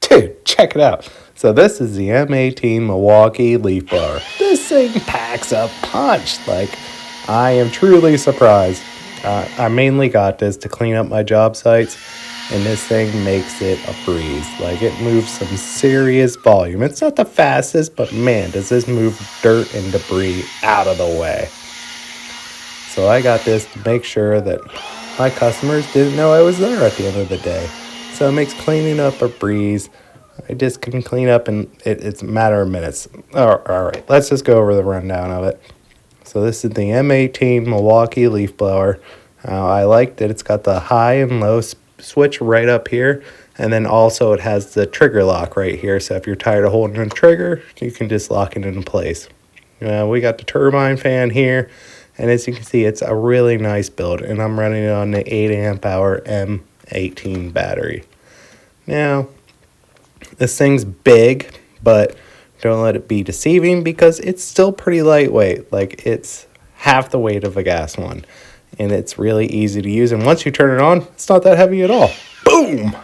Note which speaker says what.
Speaker 1: Dude, check it out. So this is the M18 Milwaukee Leaf blower. This thing packs a punch. Like, I am truly surprised. I mainly got this to clean up my job sites, and this thing makes it a breeze. Like, it moves some serious volume. It's not the fastest, but man, does this move dirt and debris out of the way. So I got this to make sure that my customers didn't know I was there at the end of the day. So it makes cleaning up a breeze. I just can clean up and it's a matter of minutes. All right, let's just go over the rundown of it. So this is the M18 Milwaukee leaf blower. I like that it's got the high and low switch right up here. And then also it has the trigger lock right here. So if you're tired of holding the trigger, you can just lock it into place. We got the turbine fan here. And as you can see, it's a really nice build. And I'm running it on the 8 amp hour M18 battery. Now, this thing's big, but don't let it be deceiving because it's still pretty lightweight. Like, it's half the weight of a gas one. And it's really easy to use. And once you turn it on, it's not that heavy at all. Boom!